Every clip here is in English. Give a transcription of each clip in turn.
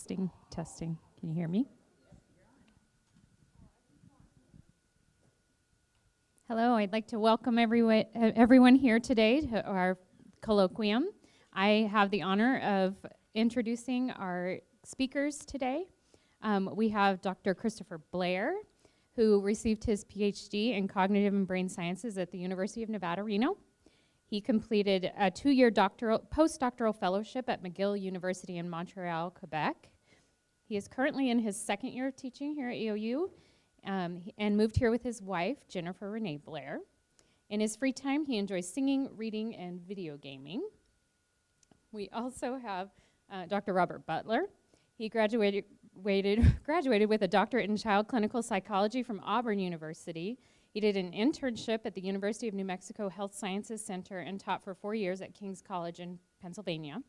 Testing, testing. Can you hear me? Hello, I'd like to welcome everyone here today to our colloquium. I have the honor of introducing our speakers today. We have Dr. Christopher Blair, who received his PhD in Cognitive and Brain Sciences at the University of Nevada, Reno. He completed a 2-year postdoctoral fellowship at McGill University in Montreal, Quebec. He is currently in his 2nd year of teaching here at EOU and moved here with his wife, Jennifer Renee Blair. In his free time, he enjoys singing, reading, and video gaming. We also have Dr. Robert Butler. He graduated with a doctorate in child clinical psychology from Auburn University. He did an internship at the University of New Mexico Health Sciences Center and taught for 4 years at King's College in Pennsylvania.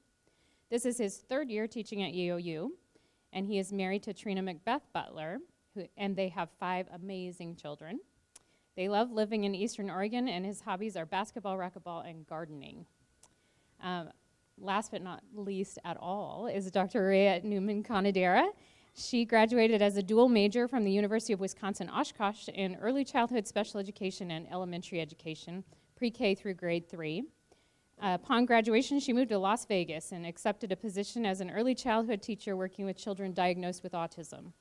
This is his 3rd year teaching at EOU, and he is married to Trina Macbeth Butler, and they have 5 amazing children. They love living in Eastern Oregon, and his hobbies are basketball, racquetball, and gardening. Last but not least at all is Dr. Rae Ette Newman Conodara. She graduated as a dual major from the University of Wisconsin-Oshkosh in early childhood special education and elementary education, pre-K through grade 3. Upon graduation, she moved to Las Vegas and accepted a position as an early childhood teacher working with children diagnosed with autism.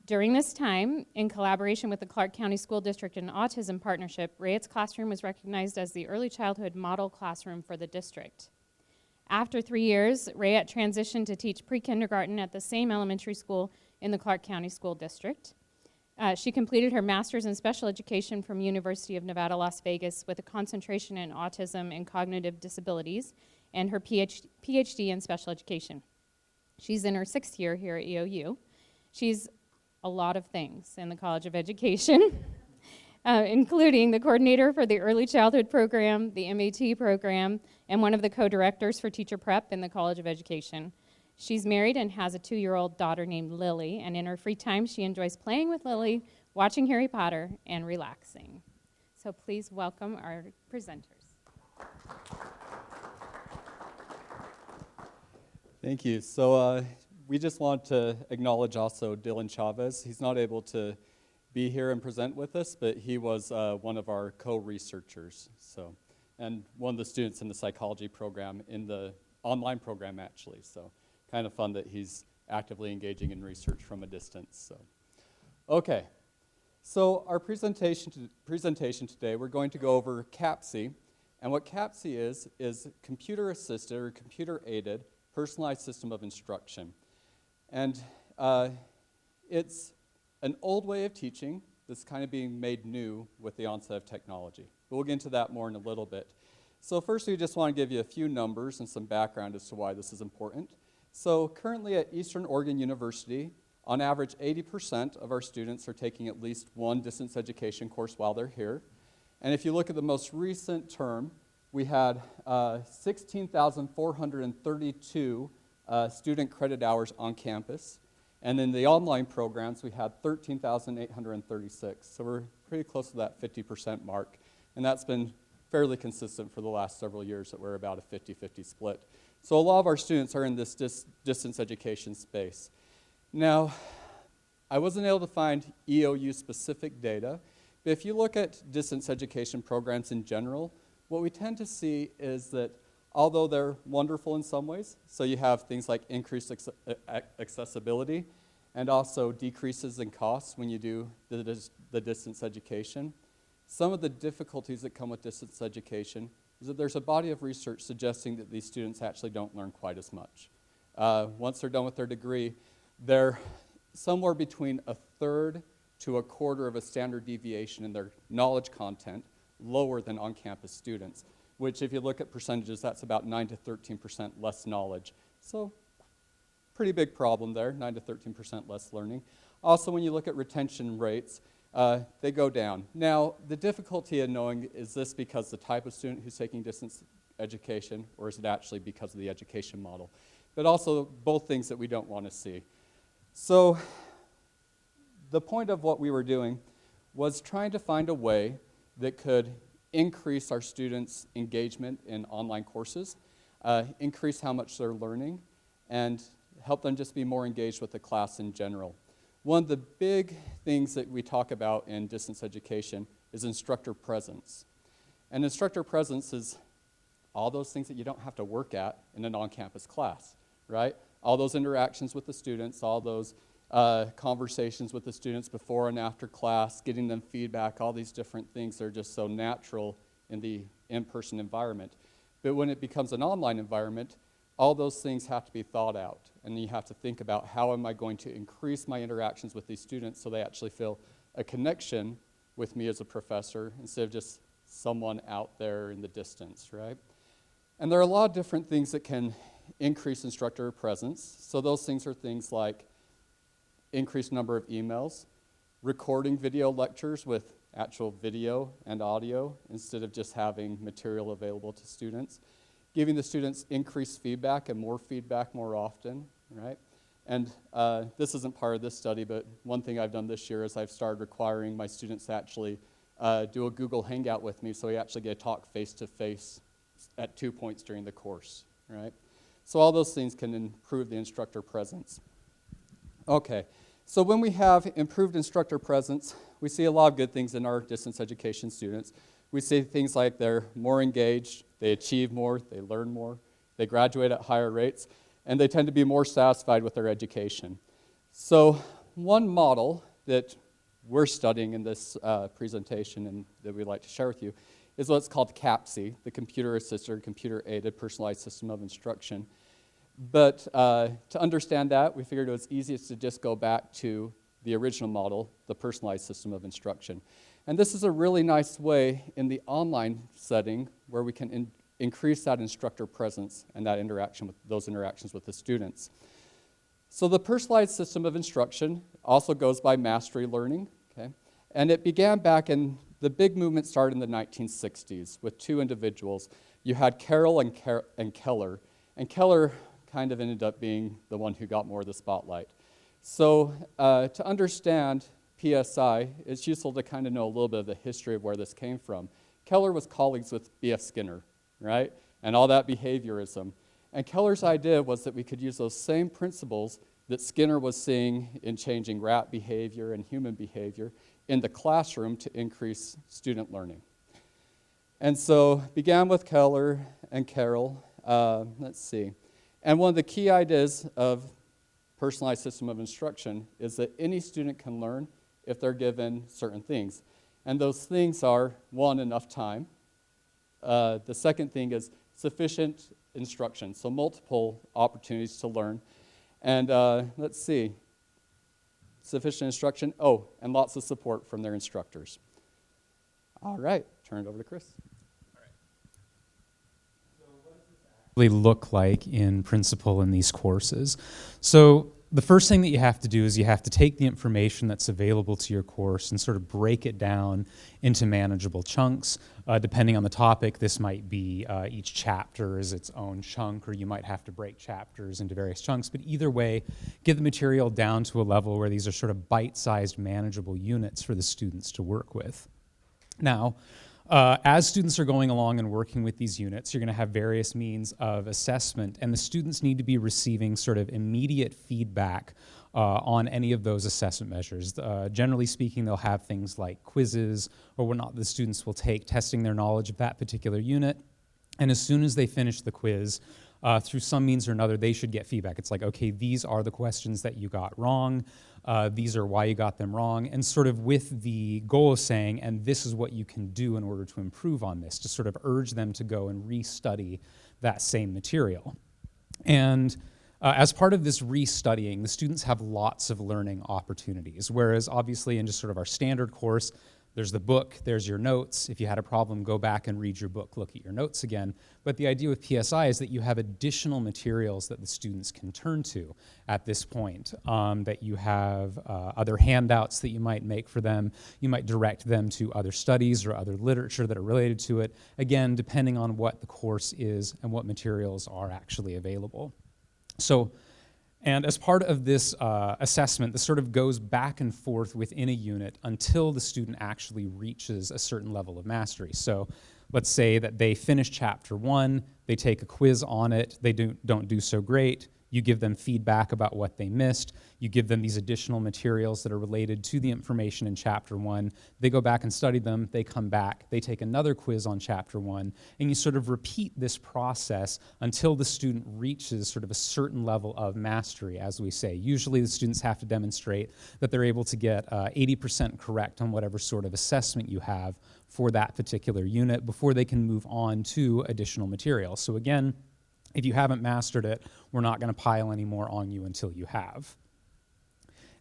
During this time, in collaboration with the Clark County School District and Autism Partnership, Rae Ette's classroom was recognized as the early childhood model classroom for the district. After 3 years, Rae Ette transitioned to teach pre-kindergarten at the same elementary school in the Clark County School District. She completed her master's in special education from University of Nevada, Las Vegas with a concentration in autism and cognitive disabilities and her PhD in special education. She's in her 6th year here at EOU. She's a lot of things in the College of Education, including the coordinator for the Early Childhood Program, the MAT program, and one of the co-directors for Teacher Prep in the College of Education. She's married and has a 2-year-old daughter named Lily, and in her free time, she enjoys playing with Lily, watching Harry Potter, and relaxing. So please welcome our presenters. Thank you. So we just want to acknowledge also Dylan Chaves. He's not able to be here and present with us, but he was one of our co-researchers, and one of the students in the psychology program, in the online program actually. So kind of fun that he's actively engaging in research from a distance. Okay, so our presentation today, we're going to go over Capsi, and what Capsi is computer-assisted or computer-aided personalized system of instruction. And it's an old way of teaching that's kind of being made new with the onset of technology. But we'll get into that more in a little bit. So first, we just want to give you a few numbers and some background as to why this is important. So currently at Eastern Oregon University, on average, 80% of our students are taking at least one distance education course while they're here. And if you look at the most recent term, we had 16,432 student credit hours on campus. And in the online programs, we had 13,836. So we're pretty close to that 50% mark. And that's been fairly consistent for the last several years that we're about a 50-50 split. So a lot of our students are in this distance education space. Now, I wasn't able to find EOU specific data, but if you look at distance education programs in general, what we tend to see is that although they're wonderful in some ways, so you have things like increased accessibility and also decreases in costs when you do the distance education. Some of the difficulties that come with distance education is that there's a body of research suggesting that these students actually don't learn quite as much. Once they're done with their degree, they're somewhere between 1/3 to 1/4 of a standard deviation in their knowledge content lower than on-campus students, which if you look at percentages, that's about 9 to 13% less knowledge. So pretty big problem there, 9 to 13% less learning. Also, when you look at retention rates, they go down. Now, the difficulty in knowing, is this because the type of student who's taking distance education, or is it actually because of the education model? But also, both things that we don't want to see. So, the point of what we were doing was trying to find a way that could increase our students' engagement in online courses, increase how much they're learning, and help them just be more engaged with the class in general. One of the big things that we talk about in distance education is instructor presence. And instructor presence is all those things that you don't have to work at in an on-campus class, right? All those interactions with the students, all those conversations with the students before and after class, getting them feedback, all these different things are just so natural in the in-person environment. But when it becomes an online environment, all those things have to be thought out. And you have to think about how am I going to increase my interactions with these students so they actually feel a connection with me as a professor instead of just someone out there in the distance, right? And there are a lot of different things that can increase instructor presence. So those things are things like increased number of emails, recording video lectures with actual video and audio instead of just having material available to students, giving the students increased feedback and more feedback more often, right? And this isn't part of this study, but one thing I've done this year is I've started requiring my students to actually do a Google Hangout with me so we actually get to talk face-to-face at 2 points during the course, right? So all those things can improve the instructor presence. Okay, so when we have improved instructor presence, we see a lot of good things in our distance education students. We see things like they're more engaged, they achieve more, they learn more, they graduate at higher rates, and they tend to be more satisfied with their education. So one model that we're studying in this presentation and that we'd like to share with you is what's called Capsi, the computer-assisted, computer-aided personalized system of instruction. But to understand that, we figured it was easiest to just go back to the original model, the personalized system of instruction. And this is a really nice way in the online setting where we can increase that instructor presence and that interaction with those interactions with the students. So the personalized system of instruction also goes by mastery learning, okay? And it began back in, the big movement started in the 1960s with two individuals. You had Carroll and Keller, and Keller kind of ended up being the one who got more of the spotlight. So to understand PSI, it's useful to kind of know a little bit of the history of where this came from. Keller was colleagues with B.F. Skinner, right? And all that behaviorism. And Keller's idea was that we could use those same principles that Skinner was seeing in changing rat behavior and human behavior in the classroom to increase student learning. And so began with Keller and Carroll. Let's see. And one of the key ideas of personalized system of instruction is that any student can learn if they're given certain things. And those things are, one, enough time. The second thing is sufficient instruction, so multiple opportunities to learn. And let's see, sufficient instruction, and lots of support from their instructors. All right, turn it over to Chris. Look like in principle in these courses. So the first thing that you have to do is you have to take the information that's available to your course and sort of break it down into manageable chunks. Depending on the topic, this might be each chapter is its own chunk, or you might have to break chapters into various chunks. But either way, get the material down to a level where these are sort of bite-sized manageable units for the students to work with. Now, as students are going along and working with these units, you're going to have various means of assessment, and the students need to be receiving sort of immediate feedback on any of those assessment measures. Generally speaking, they'll have things like quizzes or whatnot the students will take, testing their knowledge of that particular unit. And as soon as they finish the quiz, through some means or another, they should get feedback. It's like, okay, these are the questions that you got wrong. These are why you got them wrong, and sort of with the goal of saying, and this is what you can do in order to improve on this, to sort of urge them to go and restudy that same material. And as part of this restudying, the students have lots of learning opportunities, whereas obviously in just sort of our standard course, there's the book, there's your notes. If you had a problem, go back and read your book, look at your notes again. But the idea with PSI is that you have additional materials that the students can turn to at this point, that you have other handouts that you might make for them. You might direct them to other studies or other literature that are related to it, again, depending on what the course is and what materials are actually available. So, and as part of this assessment, this sort of goes back and forth within a unit until the student actually reaches a certain level of mastery. So let's say that they finish chapter 1, they take a quiz on it, they don't do so great, You give them feedback about what they missed. You give them these additional materials that are related to the information in Chapter 1. They go back and study them. They come back. They take another quiz on Chapter 1. And you sort of repeat this process until the student reaches sort of a certain level of mastery, as we say. Usually the students have to demonstrate that they're able to get 80% correct on whatever sort of assessment you have for that particular unit before they can move on to additional material. So again, if you haven't mastered it, we're not going to pile any more on you until you have.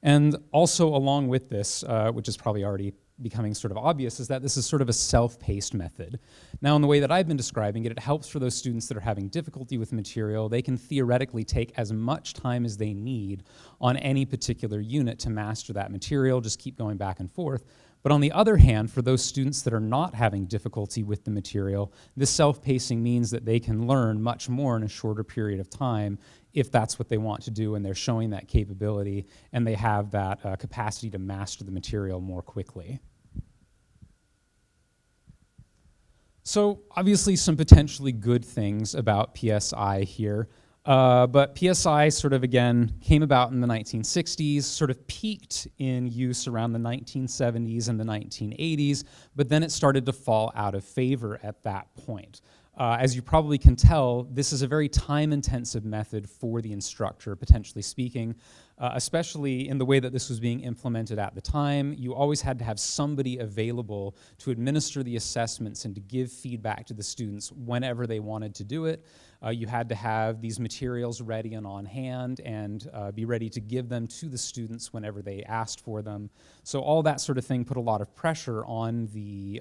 And also along with this, which is probably already becoming sort of obvious, is that this is sort of a self-paced method. Now, in the way that I've been describing it, it helps for those students that are having difficulty with material. They can theoretically take as much time as they need on any particular unit to master that material, just keep going back and forth. But on the other hand, for those students that are not having difficulty with the material, this self-pacing means that they can learn much more in a shorter period of time if that's what they want to do and they're showing that capability and they have that capacity to master the material more quickly. So obviously some potentially good things about PSI here. But PSI sort of, again, came about in the 1960s, sort of peaked in use around the 1970s and the 1980s, but then it started to fall out of favor at that point. As you probably can tell, this is a very time-intensive method for the instructor, potentially speaking, especially in the way that this was being implemented at the time. You always had to have somebody available to administer the assessments and to give feedback to the students whenever they wanted to do it. You had to have these materials ready and on hand and be ready to give them to the students whenever they asked for them. So all that sort of thing put a lot of pressure on the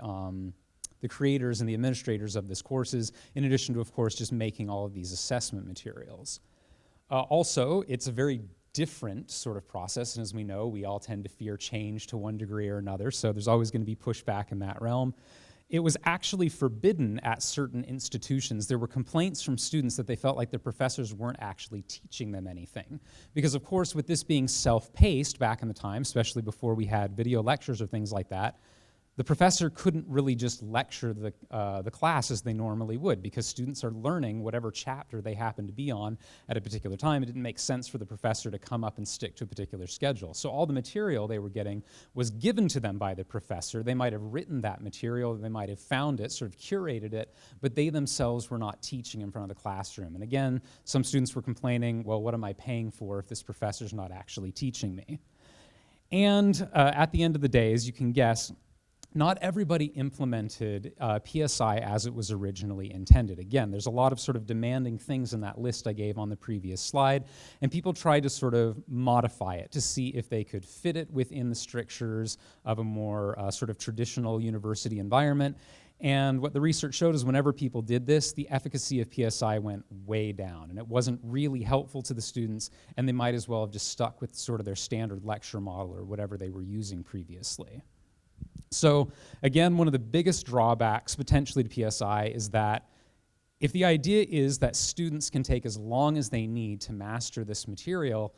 creators and the administrators of this courses, in addition to, of course, just making all of these assessment materials. Also, it's a very different sort of process, and as we know, we all tend to fear change to one degree or another, so there's always going to be pushback in that realm. It was actually forbidden at certain institutions. There were complaints from students that they felt like their professors weren't actually teaching them anything. Because of course, with this being self-paced back in the time, especially before we had video lectures or things like that, the professor couldn't really just lecture the class as they normally would because students are learning whatever chapter they happen to be on at a particular time. It didn't make sense for the professor to come up and stick to a particular schedule. So all the material they were getting was given to them by the professor. They might have written that material, they might have found it, sort of curated it, but they themselves were not teaching in front of the classroom. And again, some students were complaining, well, what am I paying for if this professor's not actually teaching me? And at the end of the day, as you can guess, not everybody implemented PSI as it was originally intended. Again, there's a lot of sort of demanding things in that list I gave on the previous slide, and people tried to sort of modify it to see if they could fit it within the strictures of a more sort of traditional university environment. And what the research showed is whenever people did this, the efficacy of PSI went way down, and it wasn't really helpful to the students, and they might as well have just stuck with sort of their standard lecture model or whatever they were using previously. So again, one of the biggest drawbacks potentially to PSI is that if the idea is that students can take as long as they need to master this material,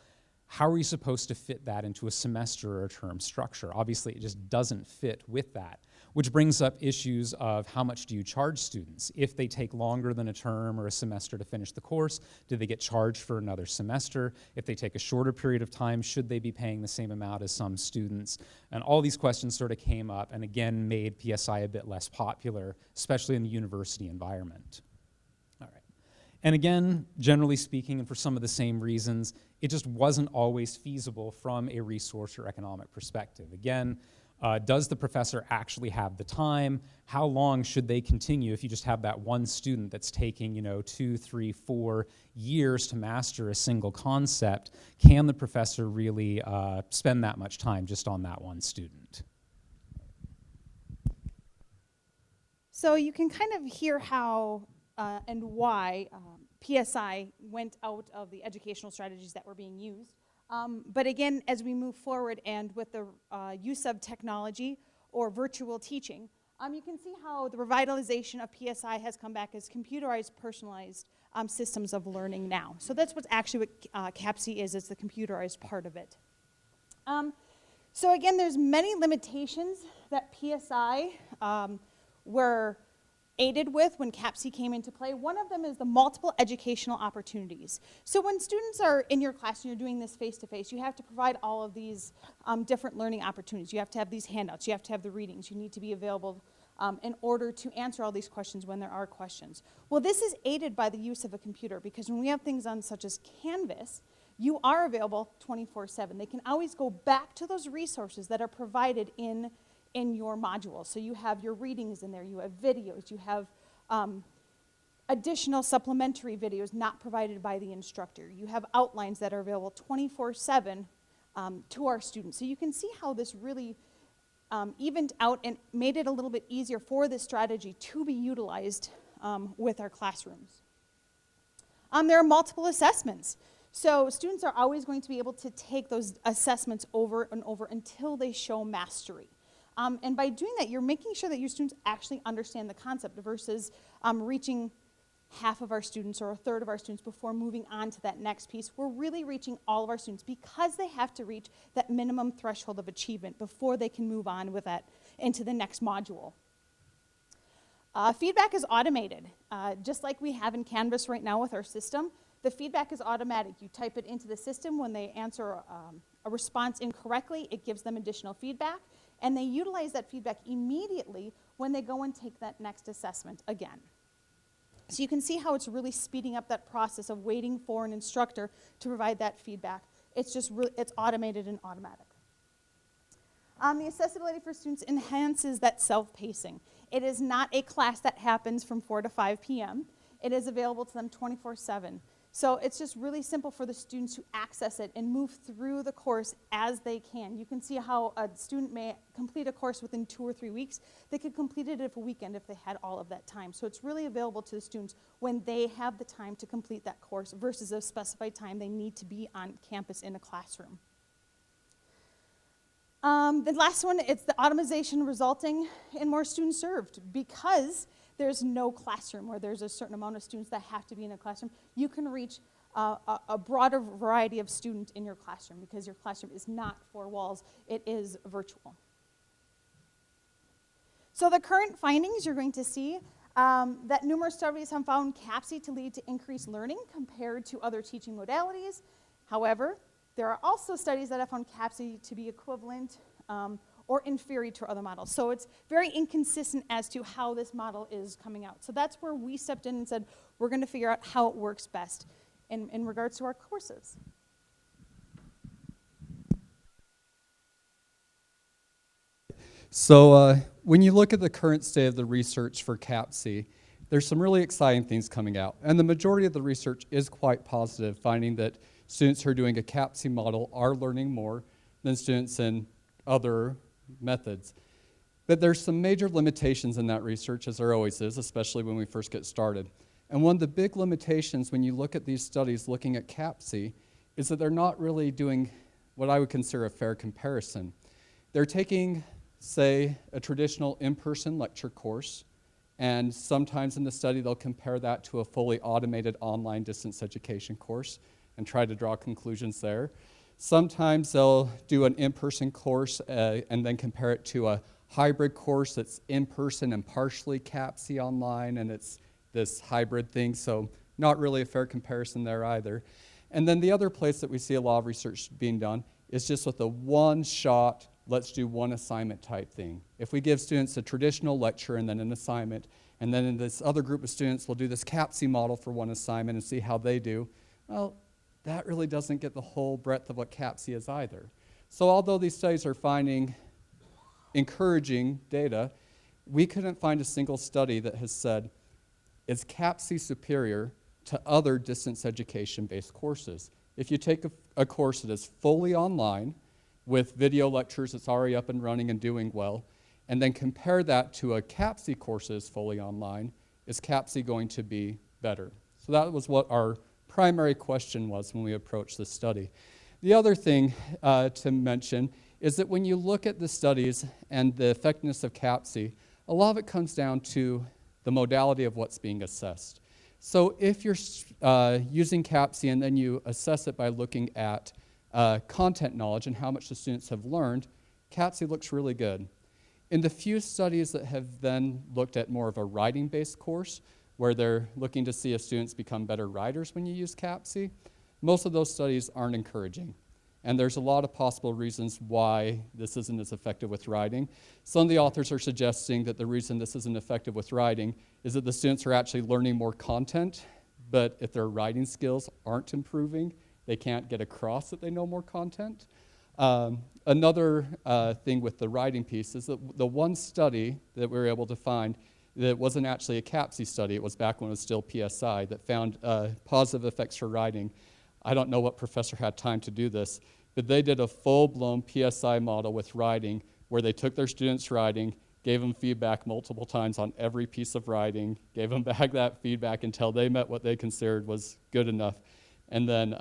how are you supposed to fit that into a semester or a term structure? Obviously, it just doesn't fit with that, which brings up issues of how much do you charge students? If they take longer than a term or a semester to finish the course, do they get charged for another semester? If they take a shorter period of time, should they be paying the same amount as some students? And all these questions sort of came up and again made PSI a bit less popular, especially in the university environment. All right. And again, generally speaking, and for some of the same reasons, it just wasn't always feasible from a resource or economic perspective. Again, does the professor actually have the time? How long should they continue if you just have that one student that's taking, 2, 3, 4 years to master a single concept? Can the professor really spend that much time just on that one student? So you can kind of hear how and why PSI went out of the educational strategies that were being used. But again, as we move forward and with the use of technology or virtual teaching, you can see how the revitalization of PSI has come back as computerized, personalized systems of learning now. So that's what's actually what Capsi is the computerized part of it. So again, there's many limitations that PSI were aided with when Capsi came into play. One of them is the multiple educational opportunities. So when students are in your class and you're doing this face-to-face, you have to provide all of these different learning opportunities. You have to have these handouts. You have to have the readings. You need to be available in order to answer all these questions when there are questions. Well, this is aided by the use of a computer, because when we have things on such as Canvas, you are available 24/7. They can always go back to those resources that are provided in your module. So you have your readings in there, you have videos, you have additional supplementary videos not provided by the instructor. You have outlines that are available 24/7 to our students. So you can see how this really evened out and made it a little bit easier for this strategy to be utilized with our classrooms. There are multiple assessments. So students are always going to be able to take those assessments over and over until they show mastery. And by doing that, you're making sure that your students actually understand the concept versus reaching half of our students or a third of our students before moving on to that next piece. We're really reaching all of our students because they have to reach that minimum threshold of achievement before they can move on with that into the next module. Feedback is automated. Just like we have in Canvas right now with our system, the feedback is automatic. You type it into the system. When they answer a response incorrectly, it gives them additional feedback. And they utilize that feedback immediately when they go and take that next assessment again. So you can see how it's really speeding up that process of waiting for an instructor to provide that feedback. It's just it's automated and automatic. The accessibility for students enhances that self-pacing. It is not a class that happens from 4 to 5 p.m. It is available to them 24/7. So it's just really simple for the students to access it and move through the course as they can. You can see how a student may complete a course within 2 or 3 weeks. They could complete it in a weekend if they had all of that time. So it's really available to the students when they have the time to complete that course versus a specified time they need to be on campus in a classroom. The last one, it's the automation resulting in more students served. Because there's no classroom or there's a certain amount of students that have to be in a classroom, you can reach a broader variety of students in your classroom because your classroom is not 4 walls, it is virtual. So the current findings, you're going to see that numerous studies have found Capsi to lead to increased learning compared to other teaching modalities. However, there are also studies that have found Capsi to be equivalent or inferior to other models. So it's very inconsistent as to how this model is coming out. So that's where we stepped in and said, we're going to figure out how it works best in regards to our courses. So when you look at the current state of the research for Capsi, there's some really exciting things coming out. And the majority of the research is quite positive, finding that students who are doing a Capsi model are learning more than students in other methods. But there's some major limitations in that research, as there always is, especially when we first get started. And one of the big limitations when you look at these studies looking at Capsi is that they're not really doing what I would consider a fair comparison. They're taking, say, a traditional in-person lecture course, and sometimes in the study they'll compare that to a fully automated online distance education course and try to draw conclusions there. Sometimes they'll do an in-person course and then compare it to a hybrid course that's in-person and partially Capsi online, and it's this hybrid thing, so not really a fair comparison there either. And then the other place that we see a lot of research being done is just with a one-shot, let's do one assignment type thing. If we give students a traditional lecture and then an assignment, and then in this other group of students, we'll do this Capsi model for one assignment and see how they do, well, that really doesn't get the whole breadth of what Capsi is either. So although these studies are finding encouraging data, we couldn't find a single study that has said, is Capsi superior to other distance education-based courses? If you take a course that is fully online with video lectures that's already up and running and doing well, and then compare that to a Capsi course that is fully online, is Capsi going to be better? So that was what our primary question was when we approached this study. The other thing to mention is that when you look at the studies and the effectiveness of Capsi, a lot of it comes down to the modality of what's being assessed. So if you're using Capsi and then you assess it by looking at content knowledge and how much the students have learned, Capsi looks really good. In the few studies that have then looked at more of a writing-based course, where they're looking to see if students become better writers when you use Capsi, most of those studies aren't encouraging. And there's a lot of possible reasons why this isn't as effective with writing. Some of the authors are suggesting that the reason this isn't effective with writing is that the students are actually learning more content, but if their writing skills aren't improving, they can't get across that they know more content. Another thing with the writing piece is that the one study that we were able to find that wasn't actually a Capsi study, it was back when it was still PSI, that found positive effects for writing. I don't know what professor had time to do this, but they did a full-blown PSI model with writing where they took their students' writing, gave them feedback multiple times on every piece of writing, gave them back that feedback until they met what they considered was good enough. And then,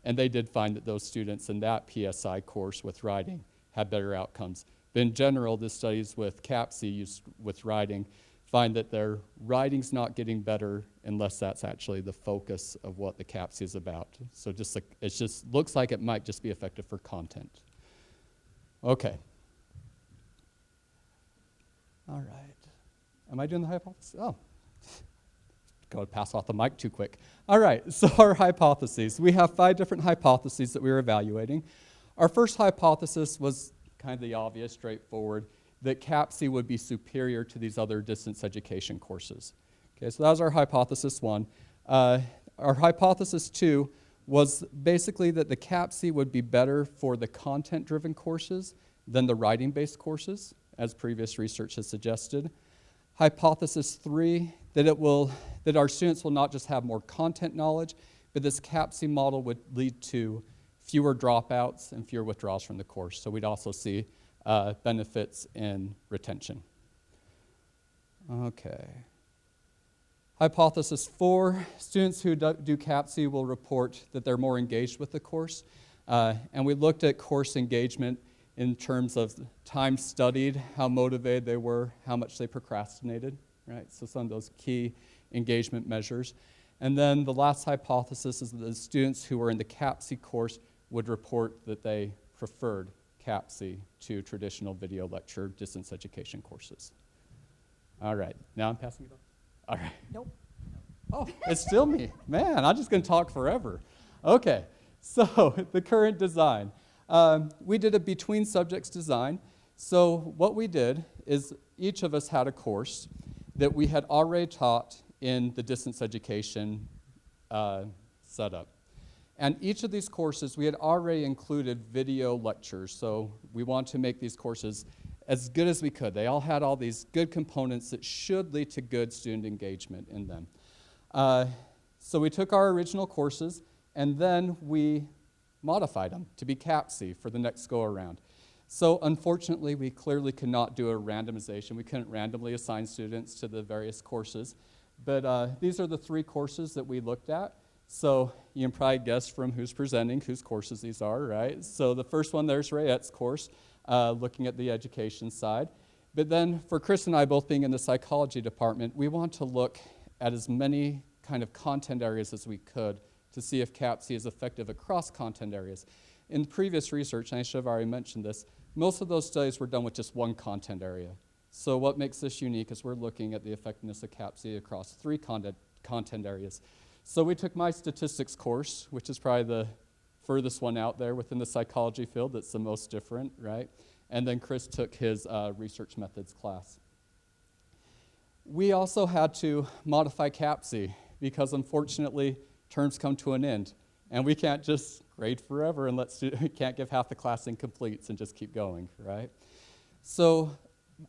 and they did find that those students in that PSI course with writing had better outcomes. But in general, the studies with Capsi used with writing find that their writing's not getting better unless that's actually the focus of what the Capsi is about. So just like, it just looks like it might just be effective for content. Okay. All right. Am I doing the hypothesis? Oh. Go and pass off the mic too quick. All right, so our hypotheses. We have 5 different hypotheses that we were evaluating. Our first hypothesis was kind of the obvious, straightforward, that Capsi would be superior to these other distance education courses. Okay, so that was our hypothesis 1. Our hypothesis 2 was basically that the Capsi would be better for the content-driven courses than the writing-based courses, as previous research has suggested. Hypothesis 3, that our students will not just have more content knowledge, but this Capsi model would lead to fewer dropouts and fewer withdrawals from the course. So we'd also see benefits in retention. Okay. Hypothesis 4, students who do Capsi will report that they're more engaged with the course. And we looked at course engagement in terms of time studied, how motivated they were, how much they procrastinated, right? So some of those key engagement measures. And then the last hypothesis is that the students who were in the Capsi course would report that they preferred Capsi to traditional video lecture distance education courses. All right, now I'm passing it on. All right. Nope. Oh, it's still me. Man, I'm just going to talk forever. Okay, so the current design. We did a between subjects design. So what we did is each of us had a course that we had already taught in the distance education setup. And each of these courses, we had already included video lectures. So we want to make these courses as good as we could. They all had all these good components that should lead to good student engagement in them. So we took our original courses, and then we modified them to be Capsi for the next go-around. So unfortunately, we clearly could not do a randomization. We couldn't randomly assign students to the various courses. But these are the 3 courses that we looked at. So you can probably guess from who's presenting, whose courses these are, right? So the first one, there's Rae Ette's course, looking at the education side. But then for Chris and I both being in the psychology department, we want to look at as many kind of content areas as we could to see if Capsi is effective across content areas. In previous research, and I should have already mentioned this, most of those studies were done with just one content area. So what makes this unique is we're looking at the effectiveness of Capsi across 3 content areas. So we took my statistics course, which is probably the furthest one out there within the psychology field that's the most different, right? And then Chris took his research methods class. We also had to modify Capsi because unfortunately terms come to an end. And we can't just grade forever and we can't give half the class incompletes and just keep going, right? So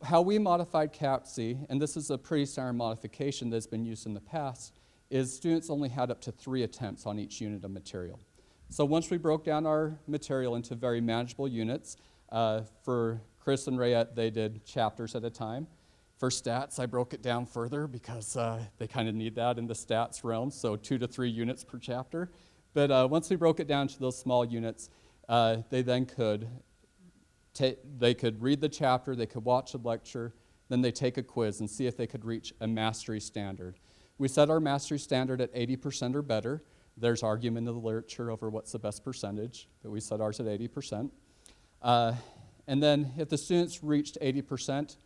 how we modified Capsi, and this is a pretty standard modification that's been used in the past, is students only had up to 3 attempts on each unit of material. So once we broke down our material into very manageable units, for Chris and Rae Ette, they did chapters at a time. For stats, I broke it down further because they kind of need that in the stats realm, so 2 to 3 units per chapter. But once we broke it down to those small units, they then could read the chapter, they could watch a lecture, then they take a quiz and see if they could reach a mastery standard. We set our mastery standard at 80% or better. There's argument in the literature over what's the best percentage, but we set ours at 80%. And And then if the students reached 80%,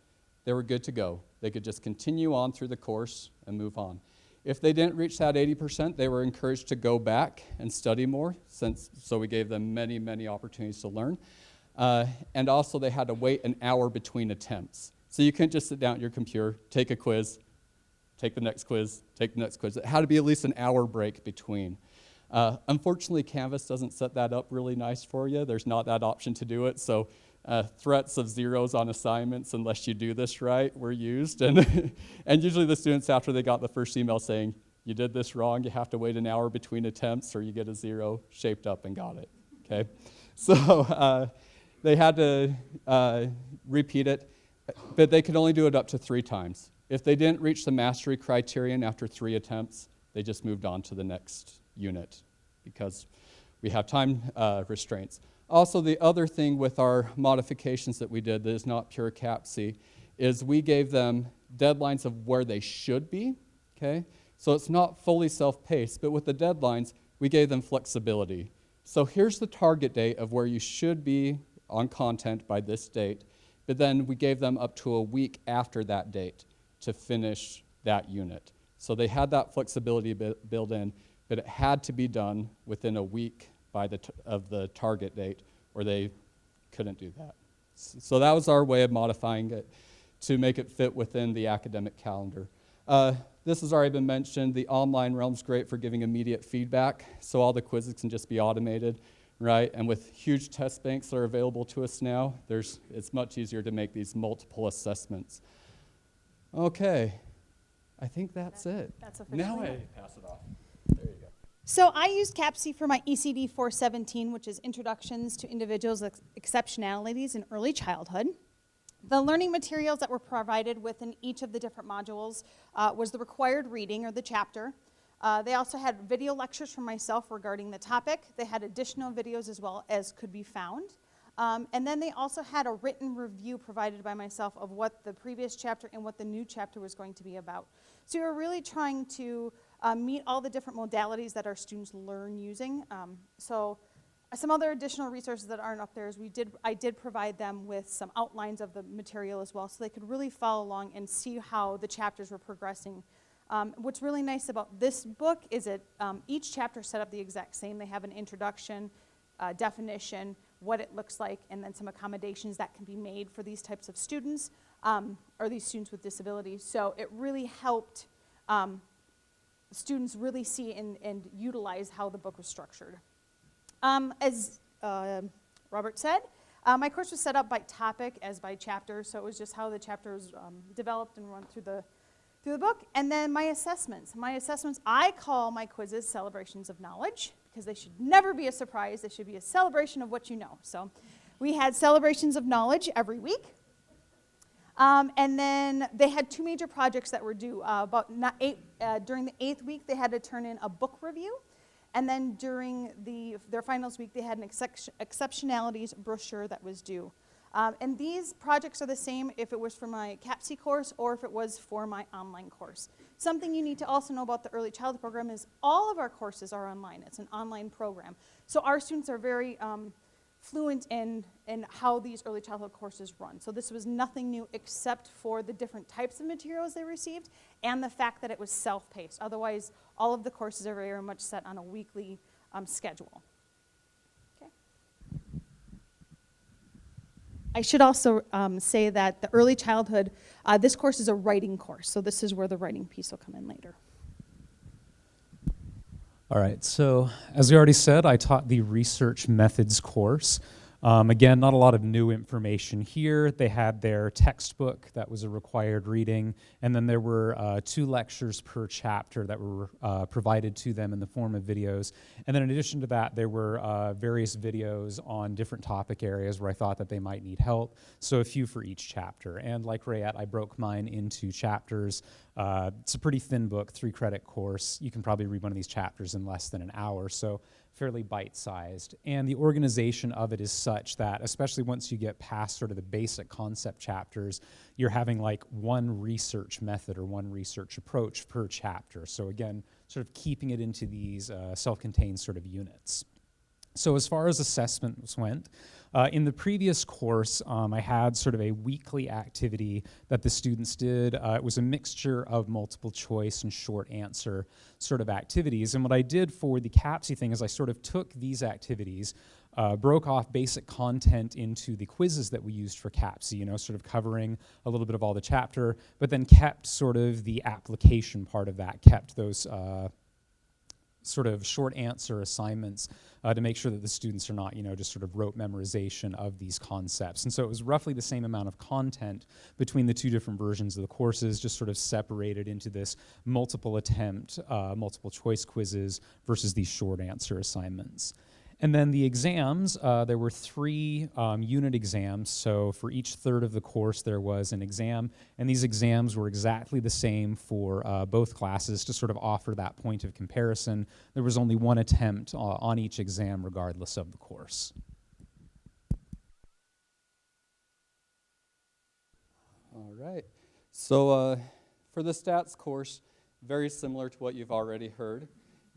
they were good to go. They could just continue on through the course and move on. If they didn't reach that 80%, they were encouraged to go back and study more, so we gave them many, many opportunities to learn. And also they had to wait an hour between attempts. So you couldn't just sit down at your computer, take a quiz, take the next quiz, take the next quiz. It had to be at least an hour break between. Unfortunately, Canvas doesn't set that up really nice for you. There's not that option to do it, so threats of zeros on assignments unless you do this right were used. And, and usually the students, after they got the first email saying, you did this wrong, you have to wait an hour between attempts or you get a zero, shaped up and got it, okay? So they had to repeat it, but they could only do it up to 3 times. If they didn't reach the mastery criterion after 3 attempts, they just moved on to the next unit because we have time restraints. Also, the other thing with our modifications that we did that is not pure Capsi is we gave them deadlines of where they should be, okay? So it's not fully self-paced, but with the deadlines, we gave them flexibility. So here's the target date of where you should be on content by this date, but then we gave them up to a week after that date to finish that unit. So they had that flexibility built in, but it had to be done within a week of the target date, or they couldn't do that. So that was our way of modifying it to make it fit within the academic calendar. This has already been mentioned. The online realm's great for giving immediate feedback, so all the quizzes can just be automated, right? And with huge test banks that are available to us now, it's much easier to make these multiple assessments. Okay, I think that's it. That's officially Now I it. pass it off. There you go. So I used Capsi for my ECD 417, which is Introductions to Individuals' Exceptionalities in Early Childhood. The learning materials that were provided within each of the different modules was the required reading or the chapter. They also had video lectures from myself regarding the topic. They had additional videos as well as could be found. And then they also had a written review provided by myself of what the previous chapter and what the new chapter was going to be about. So we were really trying to meet all the different modalities that our students learn using. Some other additional resources that aren't up there is I did provide them with some outlines of the material as well, so they could really follow along and see how the chapters were progressing. What's really nice about this book is that each chapter is set up the exact same. They have an introduction, definition, what it looks like, and then some accommodations that can be made for these types of students, or these students with disabilities. So it really helped students really see and utilize how the book was structured. As Robert said, my course was set up by topic as by chapter, so it was just how the chapters developed and run through the book. And then my assessments. I call my quizzes celebrations of knowledge, because they should never be a surprise. They should be a celebration of what you know. So we had celebrations of knowledge every week. And then they had 2 major projects that were due. During the 8th week, they had to turn in a book review. And then during their finals week, they had an exceptionalities brochure that was due. And these projects are the same if it was for my Capsi course or if it was for my online course. Something you need to also know about the Early Childhood program is all of our courses are online. It's an online program. So our students are very fluent in how these early childhood courses run. So this was nothing new except for the different types of materials they received and the fact that it was self-paced. Otherwise, all of the courses are very much set on a weekly schedule. Okay. I should also say that the early childhood, this course is a writing course, so this is where the writing piece will come in later. All right, so as we already said, I taught the research methods course. Again, not a lot of new information here. They had their textbook that was a required reading, and then there were 2 lectures per chapter that were provided to them in the form of videos. And then in addition to that, there were various videos on different topic areas where I thought that they might need help, so a few for each chapter. And like Rae Ette, I broke mine into chapters. It's a pretty thin book, 3-credit course. You can probably read one of these chapters in less than an hour, so fairly bite-sized. And the organization of it is such that, especially once you get past sort of the basic concept chapters, you're having like one research method or one research approach per chapter. So again, sort of keeping it into these self-contained sort of units. So as far as assessments went, in the previous course, I had sort of a weekly activity that the students did. It was a mixture of multiple choice and short answer sort of activities. And what I did for the Capsi thing is I sort of took these activities, broke off basic content into the quizzes that we used for Capsi, you know, sort of covering a little bit of all the chapter, but then kept sort of the application part of that, kept those sort of short answer assignments to make sure that the students are not, you know, just sort of rote memorization of these concepts. And so it was roughly the same amount of content between the two different versions of the courses, just sort of separated into this multiple attempt, multiple choice quizzes versus these short answer assignments. And then the exams, there were 3 unit exams, so for each third of the course there was an exam, and these exams were exactly the same for both classes to sort of offer that point of comparison. There was only one attempt on each exam regardless of the course. All right. So for the stats course, very similar to what you've already heard,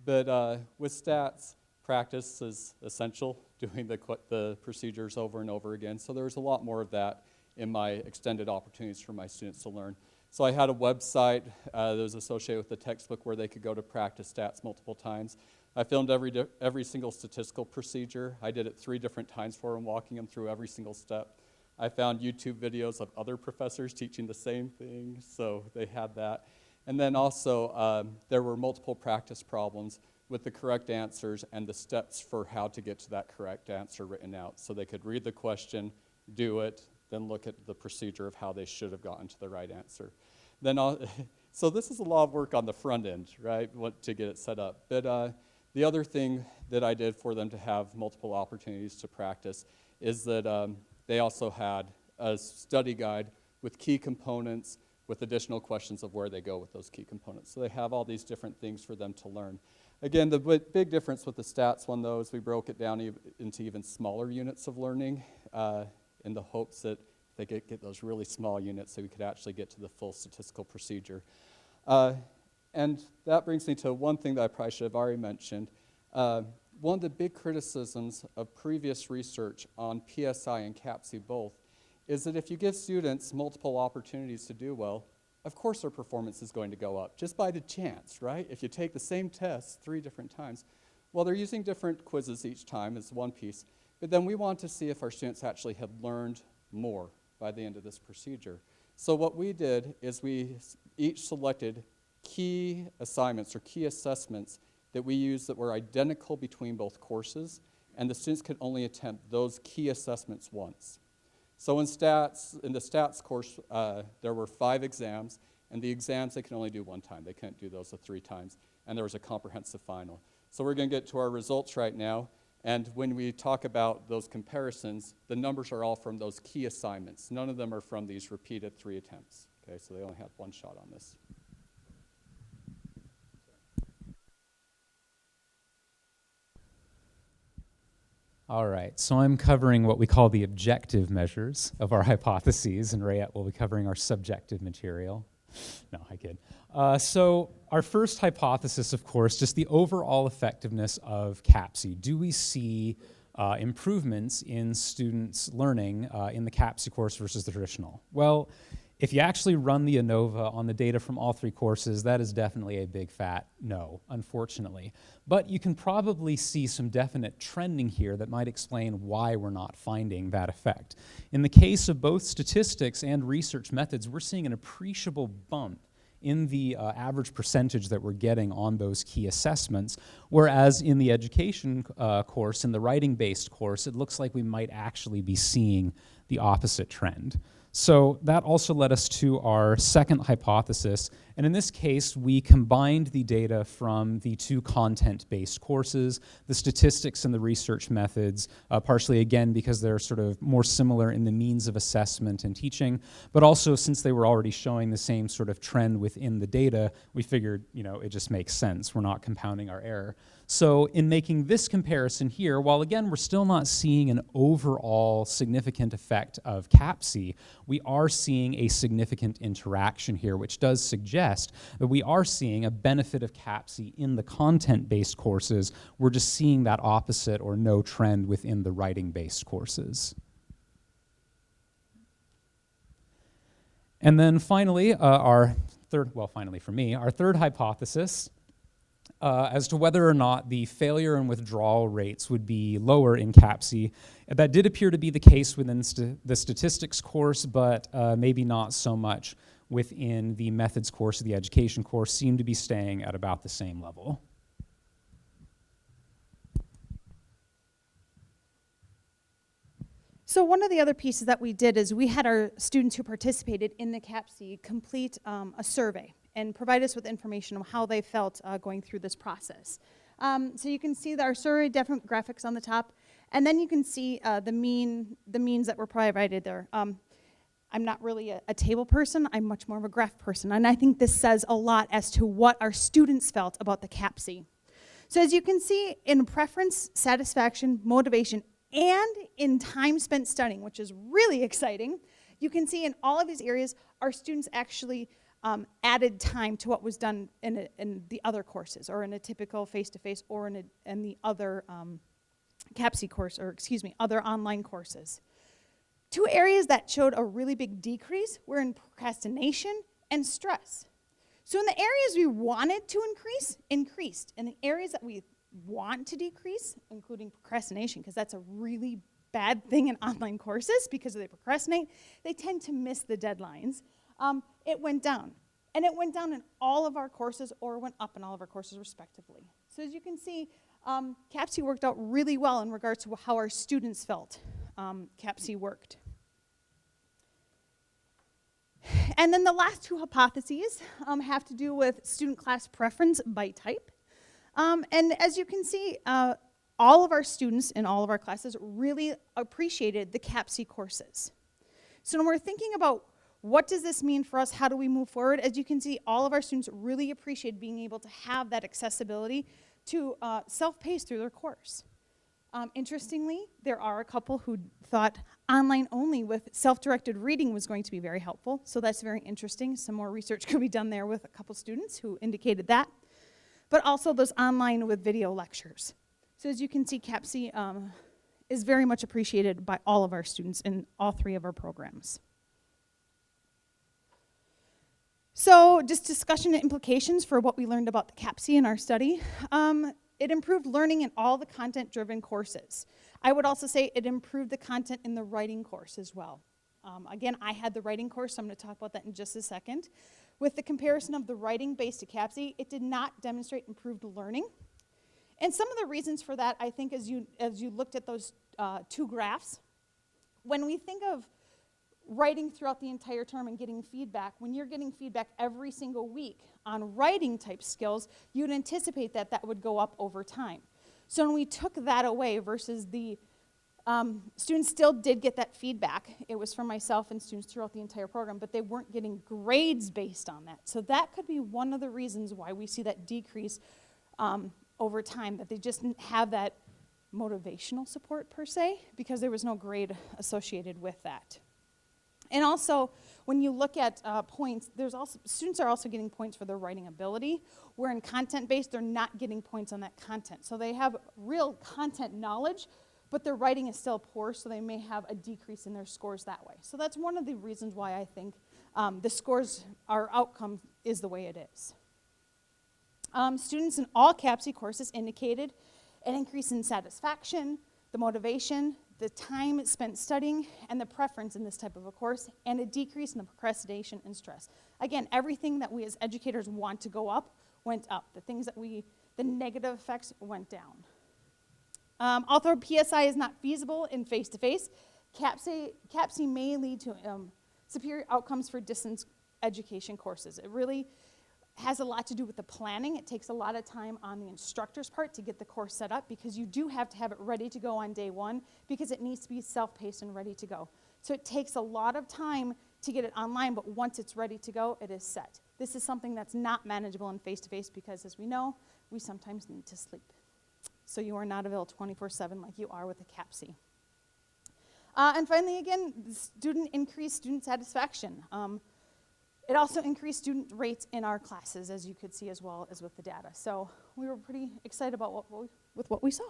but with stats, practice is essential, doing the procedures over and over again. So there's a lot more of that in my extended opportunities for my students to learn. So I had a website that was associated with the textbook where they could go to practice stats multiple times. I filmed every single statistical procedure. I did it 3 different times for them, walking them through every single step. I found YouTube videos of other professors teaching the same thing, so they had that. And then also, there were multiple practice problems with the correct answers and the steps for how to get to that correct answer written out. So they could read the question, do it, then look at the procedure of how they should have gotten to the right answer. Then, so this is a lot of work on the front end, right, to get it set up. But the other thing that I did for them to have multiple opportunities to practice is that they also had a study guide with key components with additional questions of where they go with those key components. So they have all these different things for them to learn. Again, the big difference with the stats one, though, is we broke it down into even smaller units of learning in the hopes that they get those really small units so we could actually get to the full statistical procedure. And that brings me to one thing that I probably should have already mentioned. One of the big criticisms of previous research on PSI and Capsi both is that if you give students multiple opportunities to do well, of course their performance is going to go up, just by the chance, right? If you take the same test 3 different times, well, they're using different quizzes each time is one piece, but then we want to see if our students actually have learned more by the end of this procedure. So what we did is we each selected key assignments or key assessments that we used that were identical between both courses, and the students could only attempt those key assessments once. So in the stats course, there were 5 exams, and the exams they can only do 1 time. They couldn't do those 3 times, and there was a comprehensive final. So we're going to get to our results right now, and when we talk about those comparisons, the numbers are all from those key assignments. None of them are from these repeated 3 attempts. Okay, so they only have 1 shot on this. All right, so I'm covering what we call the objective measures of our hypotheses, and Rae Ette will be covering our subjective material. No, I kid. So our first hypothesis, of course, just the overall effectiveness of Capsi. Do we see improvements in students' learning in the Capsi course versus the traditional? Well, if you actually run the ANOVA on the data from all 3 courses, that is definitely a big fat no, unfortunately. But you can probably see some definite trending here that might explain why we're not finding that effect. In the case of both statistics and research methods, we're seeing an appreciable bump in the average percentage that we're getting on those key assessments, whereas in the education course, in the writing-based course, it looks like we might actually be seeing the opposite trend. So that also led us to our second hypothesis, and in this case, we combined the data from the 2 content-based courses, the statistics and the research methods, partially again because they're sort of more similar in the means of assessment and teaching, but also since they were already showing the same sort of trend within the data, we figured, you know, it just makes sense. We're not compounding our error. So in making this comparison here, while again we're still not seeing an overall significant effect of Capsi, we are seeing a significant interaction here, which does suggest that we are seeing a benefit of Capsi in the content-based courses. We're just seeing that opposite or no trend within the writing-based courses. And then finally, our third hypothesis as to whether or not the failure and withdrawal rates would be lower in Capsi. That did appear to be the case within the statistics course, but maybe not so much within the methods course. The education course seemed to be staying at about the same level. So one of the other pieces that we did is we had our students who participated in the Capsi complete a survey and provide us with information on how they felt going through this process. So you can see our survey demographics on the top, and then you can see the means that were provided there. I'm not really a table person, I'm much more of a graph person, and I think this says a lot as to what our students felt about the Capsi. So as you can see, in preference, satisfaction, motivation, and in time spent studying, which is really exciting, you can see in all of these areas, our students actually added time to what was done in the other courses, or in a typical face-to-face, or in the other Capsi course, or excuse me, other online courses. Two areas that showed a really big decrease were in procrastination and stress. So in the areas we wanted to increased. In the areas that we want to decrease, including procrastination, because that's a really bad thing in online courses, because if they procrastinate, they tend to miss the deadlines. It went down. And it went down in all of our courses, or went up in all of our courses respectively. So as you can see, Capsi worked out really well in regards to how our students felt Capsi worked. And then the last two hypotheses have to do with student class preference by type. And as you can see, all of our students in all of our classes really appreciated the Capsi courses. So when we're thinking about what does this mean for us, how do we move forward, as you can see, all of our students really appreciate being able to have that accessibility to self-pace through their course. Interestingly, there are a couple who thought online only with self-directed reading was going to be very helpful, so that's very interesting. Some more research could be done there with a couple students who indicated that. But also those online with video lectures. So as you can see, Capsi is very much appreciated by all of our students in all three of our programs. So just discussion and implications for what we learned about the Capsi in our study. It improved learning in all the content-driven courses. I would also say it improved the content in the writing course as well. Again, I had the writing course, so I'm going to talk about that in just a second. With the comparison of the writing based to Capsi, it did not demonstrate improved learning. And some of the reasons for that, I think, as you looked at those two graphs, when we think of writing throughout the entire term and getting feedback, when you're getting feedback every single week on writing type skills, you'd anticipate that that would go up over time. So when we took that away versus the students still did get that feedback. It was from myself and students throughout the entire program, but they weren't getting grades based on that. So that could be one of the reasons why we see that decrease over time, that they just didn't have that motivational support per se, because there was no grade associated with that. And also, when you look at points, students are also getting points for their writing ability, where in content-based, they're not getting points on that content. So they have real content knowledge, but their writing is still poor, so they may have a decrease in their scores that way. So that's one of the reasons why I think the scores, our outcome is the way it is. Students in all Capsi courses indicated an increase in satisfaction, the motivation, the time spent studying, and the preference in this type of a course, and a decrease in the procrastination and stress. Again, everything that we as educators want to go up went up. The negative effects went down. Although PSI is not feasible in face-to-face, Capsi may lead to superior outcomes for distance education courses. It really has a lot to do with the planning. It takes a lot of time on the instructor's part to get the course set up, because you do have to have it ready to go on day one, because it needs to be self-paced and ready to go. So it takes a lot of time to get it online, but once it's ready to go, it is set. This is something that's not manageable in face-to-face, because as we know, we sometimes need to sleep. So you are not available 24/7 like you are with a Capsi. And finally, again, increased student satisfaction. It also increased student rates in our classes, as you could see, as well as with the data. So we were pretty excited about what we saw.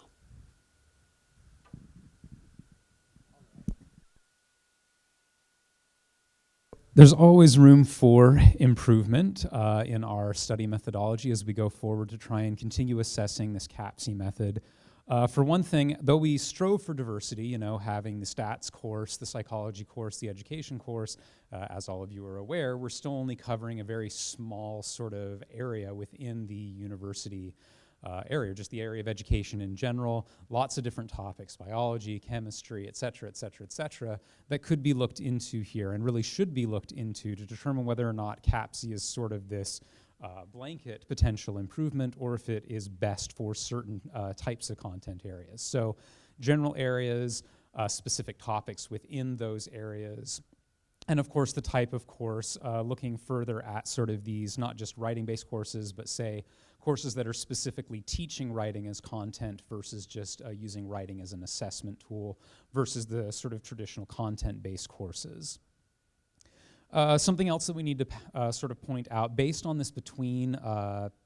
There's always room for improvement in our study methodology as we go forward to try and continue assessing this Capsi method. For one thing, though we strove for diversity, having the stats course, the psychology course, the education course, as all of you are aware, we're still only covering a very small sort of area within the university area, just the area of education in general. Lots of different topics, biology, chemistry, et cetera, that could be looked into here and really should be looked into to determine whether or not Capsi is sort of this blanket potential improvement or if it is best for certain types of content areas. So general areas, specific topics within those areas, and of course the type of course, looking further at sort of these not just writing-based courses, but say courses that are specifically teaching writing as content versus just using writing as an assessment tool versus the sort of traditional content-based courses. Something else that we need to sort of point out, based on this between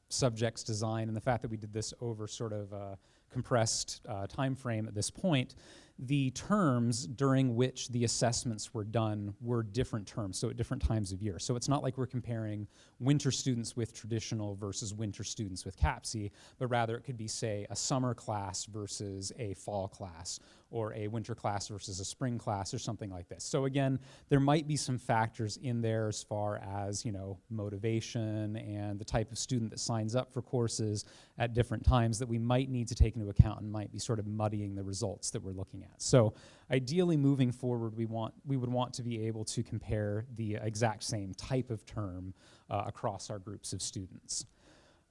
subjects design and the fact that we did this over sort of a compressed time frame at this point, the terms during which the assessments were done were different terms, so at different times of year. So it's not like we're comparing winter students with traditional versus winter students with Capsi, but rather it could be, say, a summer class versus a fall class, or a winter class versus a spring class, or something like this. So again, there might be some factors in there as far as, motivation and the type of student that signs up for courses at different times that we might need to take into account and might be sort of muddying the results that we're looking at. So ideally moving forward, we would want to be able to compare the exact same type of term across our groups of students.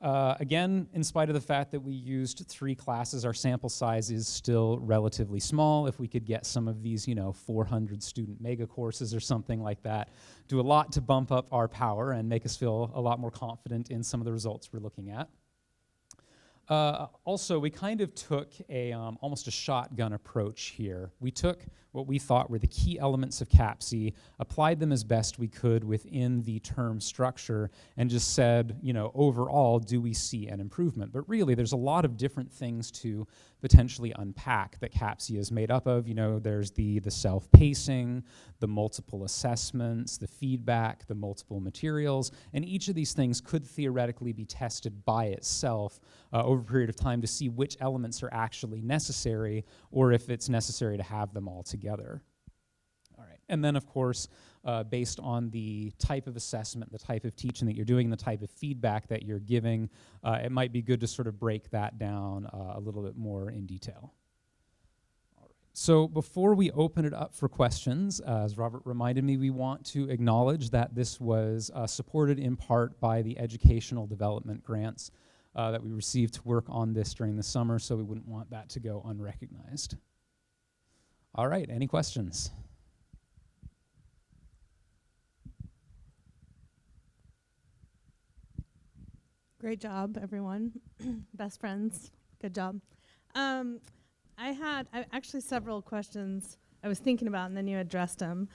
Again, in spite of the fact that we used 3 classes, our sample size is still relatively small. If we could get some of these, 400 student mega courses or something like that, do a lot to bump up our power and make us feel a lot more confident in some of the results we're looking at. Also, we kind of took almost a shotgun approach here. We took what we thought were the key elements of Capsi, applied them as best we could within the term structure, and just said, overall, do we see an improvement? But really, there's a lot of different things to potentially unpack that Capsi is made up of. There's the self-pacing, the multiple assessments, the feedback, the multiple materials, and each of these things could theoretically be tested by itself over a period of time to see which elements are actually necessary or if it's necessary to have them all together. All right. And then, of course, based on the type of assessment, the type of teaching that you're doing, and the type of feedback that you're giving, it might be good to sort of break that down a little bit more in detail. All right. So before we open it up for questions, as Robert reminded me, we want to acknowledge that this was supported in part by the educational development grants that we received to work on this during the summer, so we wouldn't want that to go unrecognized. All right, any questions? Great job, everyone. Best friends. Good job. I actually several questions I was thinking about, and then you addressed them.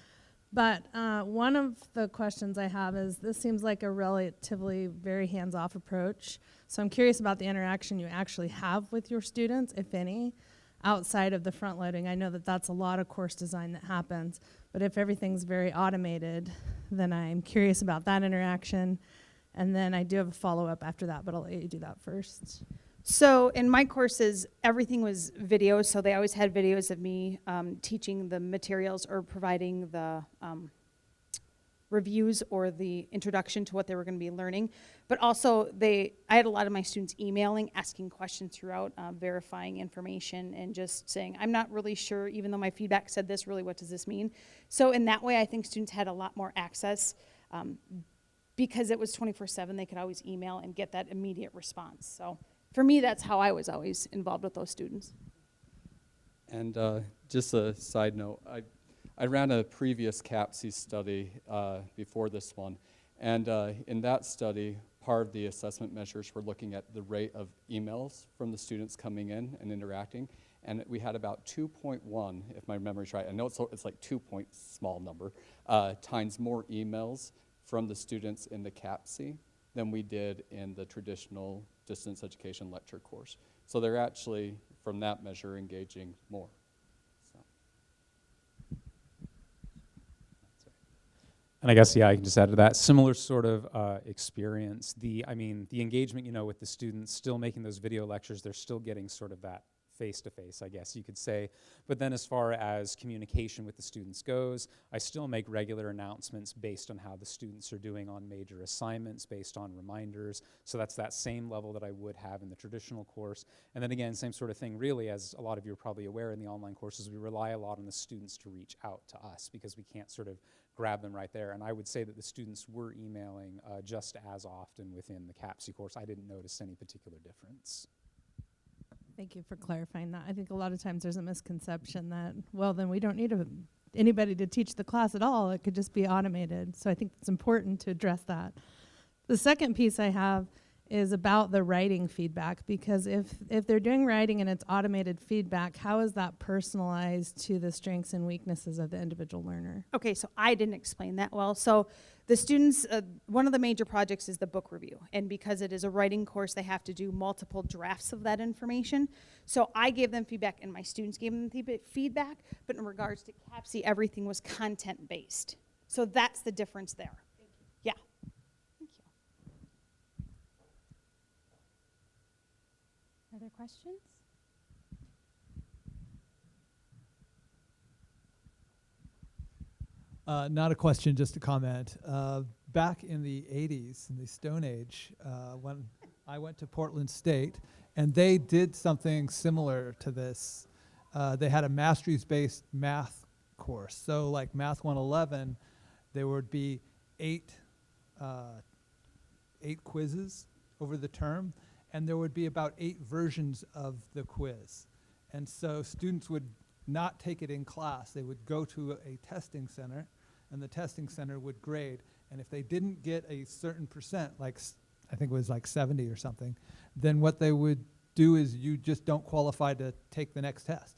But one of the questions I have is, this seems like a relatively very hands-off approach. So I'm curious about the interaction you actually have with your students, if any, outside of the front loading. I know that that's a lot of course design that happens, but if everything's very automated, then I'm curious about that interaction. And then I do have a follow-up after that, but I'll let you do that first. So in my courses, everything was video, so they always had videos of me teaching the materials or providing the reviews or the introduction to what they were going to be learning. But also, I had a lot of my students emailing, asking questions throughout, verifying information, and just saying, I'm not really sure, even though my feedback said this, really what does this mean? So in that way, I think students had a lot more access. Because it was 24/7, they could always email and get that immediate response. So for me, that's how I was always involved with those students. And just a side note, I ran a previous Capsi study before this one. And in that study, part of the assessment measures, we're looking at the rate of emails from the students coming in and interacting. And we had about 2.1, if my memory's right. I know it's like 2 point small number, times more emails from the students in the Capsi than we did in the traditional distance education lecture course. So they're actually, from that measure, engaging more. So. And I guess, yeah, I can just add to that. Similar sort of experience. The engagement, with the students still making those video lectures, they're still getting sort of that face-to-face, I guess you could say. But then as far as communication with the students goes, I still make regular announcements based on how the students are doing on major assignments, based on reminders. So that's that same level that I would have in the traditional course. And then again, same sort of thing really, as a lot of you are probably aware in the online courses, we rely a lot on the students to reach out to us because we can't sort of grab them right there. And I would say that the students were emailing just as often within the Capsi course. I didn't notice any particular difference. Thank you for clarifying that. I think a lot of times there's a misconception that, well, then we don't need anybody to teach the class at all. It could just be automated. So I think it's important to address that. The second piece I have is about the writing feedback, because if they're doing writing and it's automated feedback, how is that personalized to the strengths and weaknesses of the individual learner? Okay, so I didn't explain that well. So the students, one of the major projects is the book review. And because it is a writing course, they have to do multiple drafts of that information. So I gave them feedback and my students gave them feedback. But in regards to Capsi, everything was content-based. So that's the difference there. Thank you. Yeah. Thank you. Other questions? Not a question, just a comment. Back in the 80s, in the Stone Age, when I went to Portland State, and they did something similar to this. They had a masteries-based math course. So like Math 111, there would be eight quizzes over the term, and there would be about 8 versions of the quiz. And so students would not take it in class. They would go to a testing center, and the testing center would grade. And if they didn't get a certain percent, like I think it was like 70 or something, then what they would do is you just don't qualify to take the next test.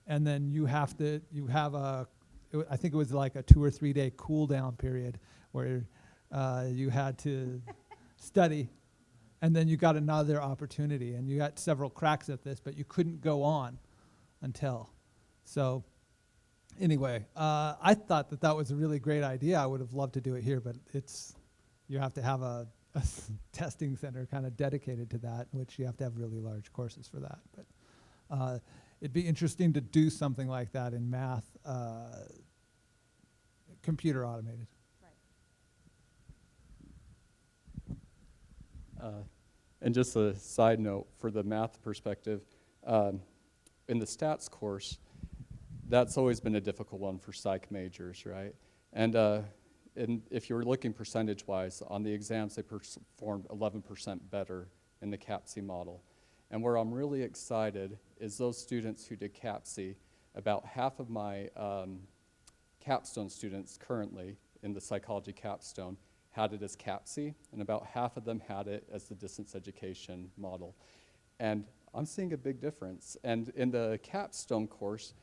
And then you have I think it was like a 2 or 3 day cool down period where you had to study, and then you got another opportunity, and you got several cracks at this, but you couldn't go on until. So anyway, I thought that was a really great idea. I would have loved to do it here, but you have to have a testing center kind of dedicated to that, which you have to have really large courses for that. But it'd be interesting to do something like that in math, computer automated. And just a side note for the math perspective, in the stats course, that's always been a difficult one for psych majors, right? And if you're looking percentage-wise, on the exams they performed 11% better in the Capsi model. And where I'm really excited is those students who did Capsi, about half of my capstone students currently in the psychology capstone had it as Capsi, and about half of them had it as the distance education model. And I'm seeing a big difference. And in the capstone course,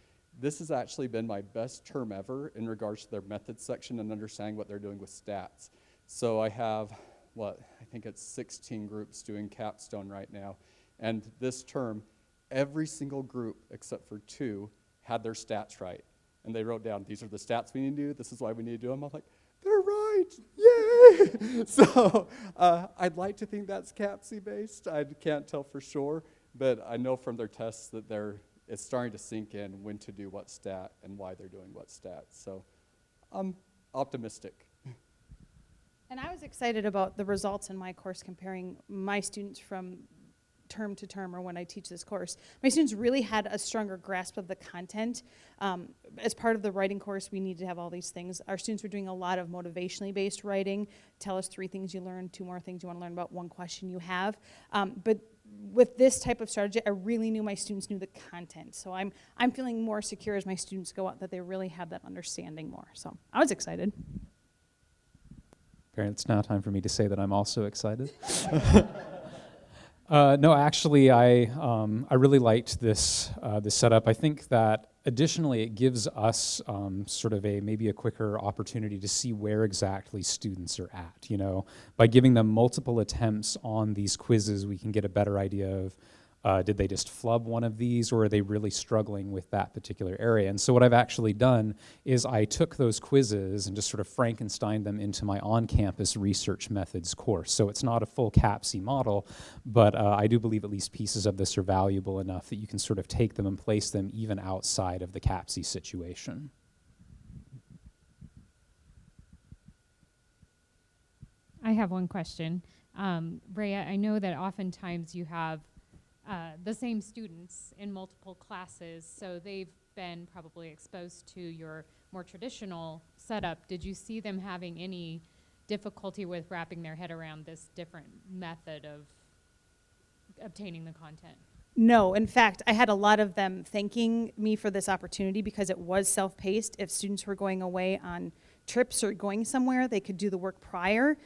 this has actually been my best term ever in regards to their methods section and understanding what they're doing with stats. So I have, I think it's 16 groups doing capstone right now. And this term, every single group except for 2 had their stats right. And they wrote down, these are the stats we need to do, this is why we need to do them. I'm like, they're right, yay! So I'd like to think that's Capsi based. I can't tell for sure, but I know from their tests that it's starting to sink in when to do what stat and why they're doing what stat. So I'm optimistic. And I was excited about the results in my course comparing my students from term to term, or when I teach this course. My students really had a stronger grasp of the content. As part of the writing course, we need to have all these things. Our students were doing a lot of motivationally based writing. Tell us 3 things you learned, 2 more things you want to learn about, 1 question you have. But with this type of strategy, I really knew my students knew the content. So I'm feeling more secure as my students go out that they really have that understanding more. So I was excited. Apparently it's now time for me to say that I'm also excited. No, actually, I really liked this setup. I think that additionally it gives us sort of maybe a quicker opportunity to see where exactly students are at. You know, by giving them multiple attempts on these quizzes, we can get a better idea of did they just flub one of these, or are they really struggling with that particular area? And so what I've actually done is I took those quizzes and just sort of Frankensteined them into my on-campus research methods course. So it's not a full Capsi model, but I do believe at least pieces of this are valuable enough that you can sort of take them and place them even outside of the Capsi situation. I have one question. Raya, I know that oftentimes you have the same students in multiple classes, so they've been probably exposed to your more traditional setup. Did you see them having any difficulty with wrapping their head around this different method of obtaining the content? No, in fact, I had a lot of them thanking me for this opportunity because it was self-paced. If students were going away on trips or going somewhere, they could do the work prior,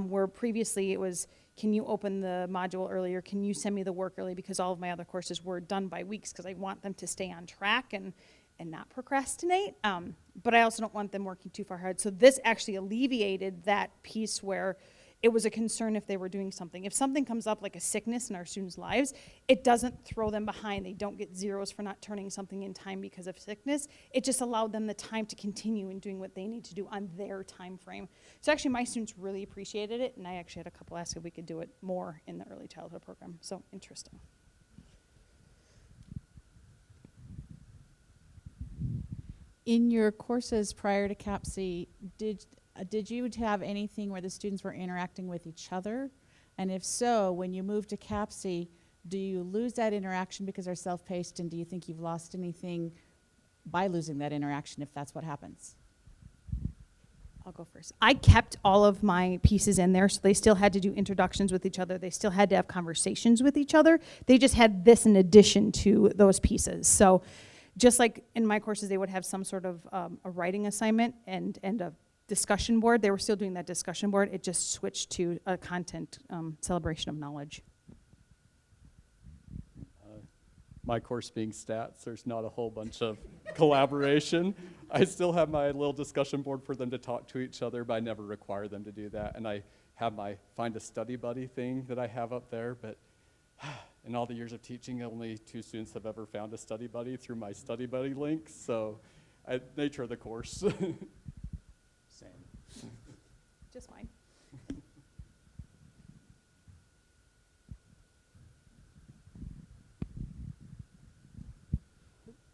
where previously it was, can you open the module earlier? Can you send me the work early? Because all of my other courses were done by weeks because I want them to stay on track and not procrastinate. But I also don't want them working too far ahead. So this actually alleviated that piece where it was a concern if they were doing something. If something comes up like a sickness in our students' lives, it doesn't throw them behind. They don't get zeros for not turning something in time because of sickness. It just allowed them the time to continue in doing what they need to do on their time frame. So actually my students really appreciated it, and I actually had a couple ask if we could do it more in the early childhood program. So interesting. In your courses prior to Capsi, did you have anything where the students were interacting with each other? And if so, when you move to Capsi, do you lose that interaction because they're self-paced, and do you think you've lost anything by losing that interaction if that's what happens? I'll go first. I kept all of my pieces in there, so they still had to do introductions with each other. They still had to have conversations with each other. They just had this in addition to those pieces. So just like in my courses, they would have some sort of a writing assignment and a discussion board. They were still doing that discussion board. It just switched to a content celebration of knowledge. My course being stats, there's not a whole bunch of collaboration. I still have my little discussion board for them to talk to each other, but I never require them to do that. And I have my find a study buddy thing that I have up there, but in all the years of teaching, only 2 students have ever found a study buddy through my study buddy links. So nature of the course. Just mine.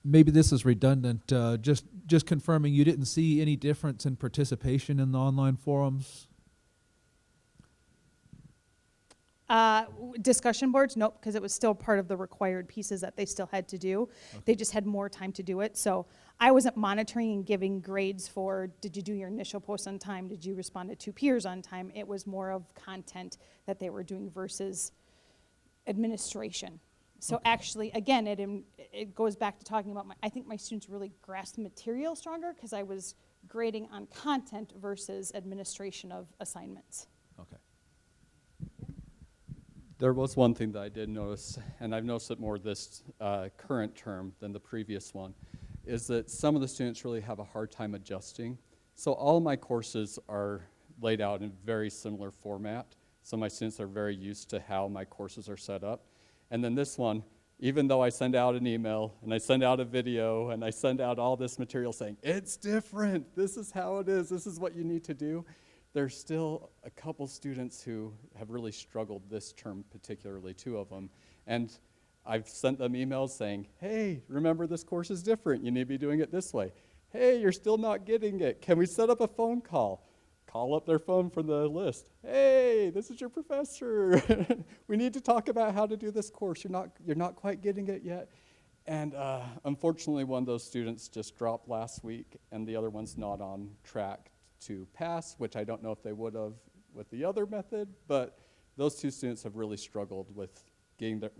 Maybe this is redundant. Just confirming, you didn't see any difference in participation in the online forums? Discussion boards, nope, because it was still part of the required pieces that they still had to do. Okay. They just had more time to do it. So I wasn't monitoring and giving grades for, did you do your initial post on time? Did you respond to 2 peers on time? It was more of content that they were doing versus administration. So okay. Actually, again, it goes back to talking about I think my students really grasped the material stronger because I was grading on content versus administration of assignments. Okay. There was one thing that I did notice, and I've noticed it more this current term than the previous one, is that some of the students really have a hard time adjusting. So all of my courses are laid out in very similar format. So my students are very used to how my courses are set up. And then this one, even though I send out an email and I send out a video and I send out all this material saying, it's different, this is how it is, this is what you need to do, there's still a couple students who have really struggled this term, particularly 2 of them. And I've sent them emails saying, hey, remember this course is different. You need to be doing it this way. Hey, you're still not getting it. Can we set up a phone call? Call up their phone from the list. Hey, this is your professor. We need to talk about how to do this course. You're not quite getting it yet. And unfortunately, one of those students just dropped last week, and the other one's not on track to pass, which I don't know if they would have with the other method, but those 2 students have really struggled with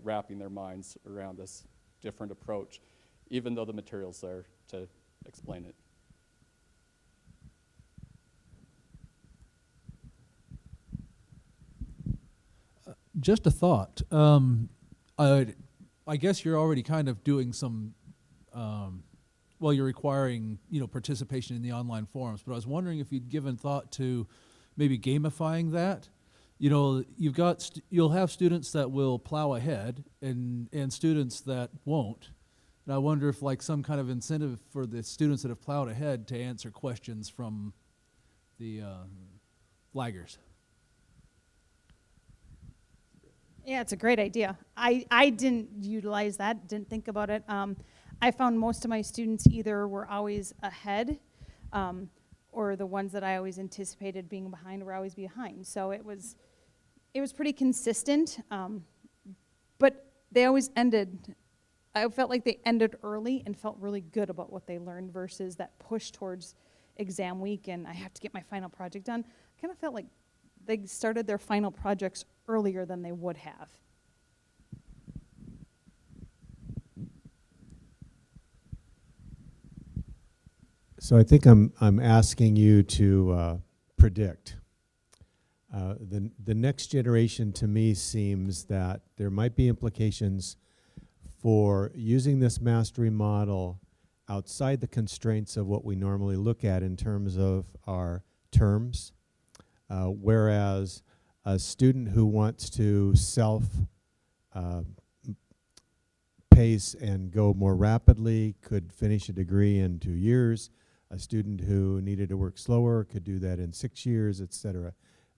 wrapping their minds around this different approach, even though the material's there to explain it. Just a thought. I guess you're already kind of doing some, well, you're requiring, participation in the online forums, but I was wondering if you'd given thought to maybe gamifying that. You'll have students that will plow ahead and students that won't. And I wonder if like some kind of incentive for the students that have plowed ahead to answer questions from the laggers. Yeah, it's a great idea. I didn't utilize that, didn't think about it. I found most of my students either were always ahead, or the ones that I always anticipated being behind were always behind. So it was pretty consistent, but they always ended. I felt like they ended early and felt really good about what they learned versus that push towards exam week and I have to get my final project done. I kind of felt like they started their final projects earlier than they would have. So I think I'm asking you to predict. The next generation to me seems that there might be implications for using this mastery model outside the constraints of what we normally look at in terms of our terms, whereas a student who wants to pace and go more rapidly could finish a degree in 2 years. A student who needed to work slower could do that in 6 years, et cetera.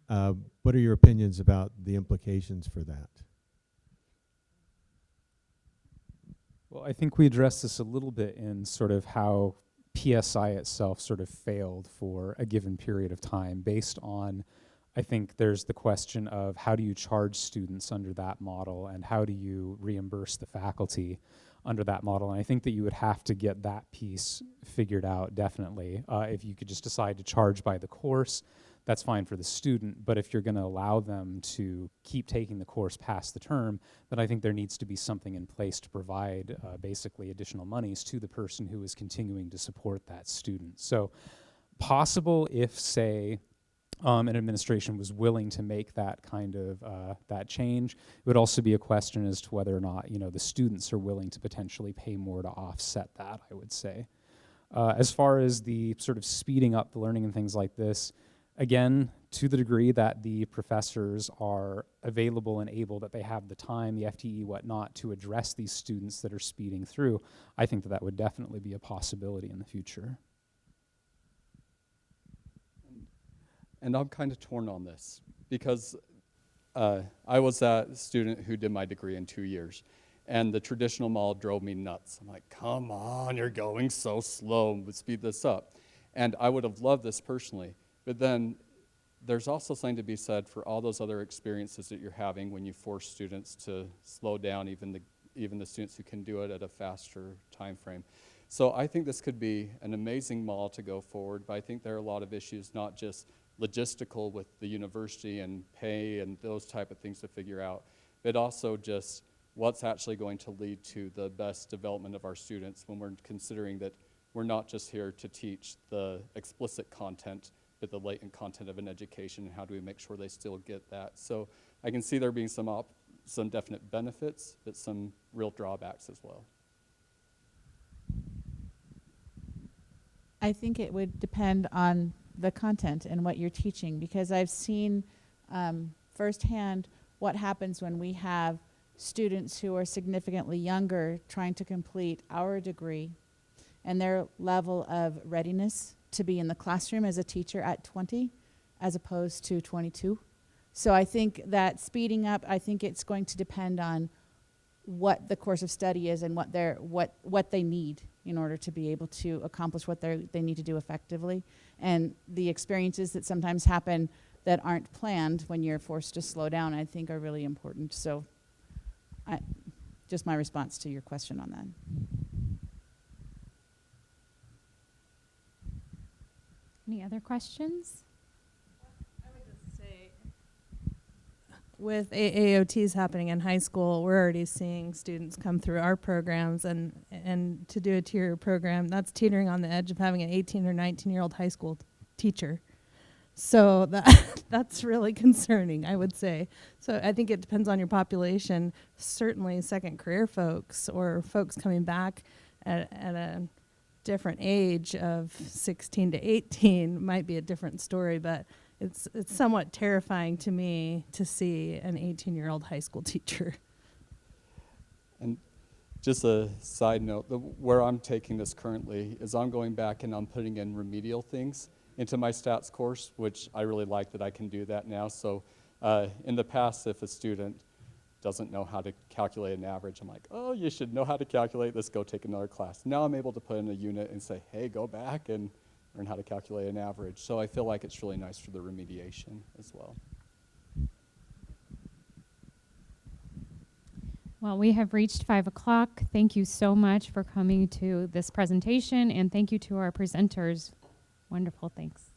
What are your opinions about the implications for that? Well, I think we addressed this a little bit in sort of how PSI itself sort of failed for a given period of time based on, I think there's the question of how do you charge students under that model and how do you reimburse the faculty under that model. And I think that you would have to get that piece figured out definitely. If you could just decide to charge by the course, that's fine for the student, but if you're going to allow them to keep taking the course past the term, then I think there needs to be something in place to provide basically additional monies to the person who is continuing to support that student. So possible if, say, an administration was willing to make that kind of that change. It would also be a question as to whether or not the students are willing to potentially pay more to offset that, I would say. As far as the sort of speeding up the learning and things like this, again, to the degree that the professors are available and able, that they have the time, the FTE, whatnot, to address these students that are speeding through, I think that that would definitely be a possibility in the future. And I'm kind of torn on this because I was that student who did my degree in 2 years. And the traditional model drove me nuts. I'm like, come on, you're going so slow, let's speed this up. And I would have loved this personally. But then there's also something to be said for all those other experiences that you're having when you force students to slow down, even the students who can do it at a faster time frame. So I think this could be an amazing model to go forward, but I think there are a lot of issues, not just logistical with the university and pay and those type of things to figure out, but also just what's actually going to lead to the best development of our students when we're considering that we're not just here to teach the explicit content, but the latent content of an education, and how do we make sure they still get that. So I can see there being some definite benefits, but some real drawbacks as well. I think it would depend on the content and what you're teaching, because I've seen firsthand what happens when we have students who are significantly younger trying to complete our degree and their level of readiness to be in the classroom as a teacher at 20 as opposed to 22. So I think that speeding up, I think it's going to depend on what the course of study is and what they need in order to be able to accomplish what they need to do effectively. And the experiences that sometimes happen that aren't planned when you're forced to slow down, I think are really important. So just my response to your question on that. Any other questions? I would just say, with AAOTs happening in high school, we're already seeing students come through our programs, and to do a tier program, that's teetering on the edge of having an 18 or 19-year-old high school teacher. So that's really concerning, I would say. So I think it depends on your population. Certainly second career folks or folks coming back at a different age of 16 to 18 might be a different story, but it's somewhat terrifying to me to see an 18-year-old high school teacher. And just a side note, where I'm taking this currently is I'm going back and I'm putting in remedial things into my stats course, which I really like that I can do that now. So in the past, if a student doesn't know how to calculate an average, I'm like, oh, you should know how to calculate this, go take another class. Now I'm able to put in a unit and say, hey, go back and learn how to calculate an average. So I feel like it's really nice for the remediation as well. Well, we have reached 5 o'clock. Thank you so much for coming to this presentation, and thank you to our presenters. Wonderful, thanks.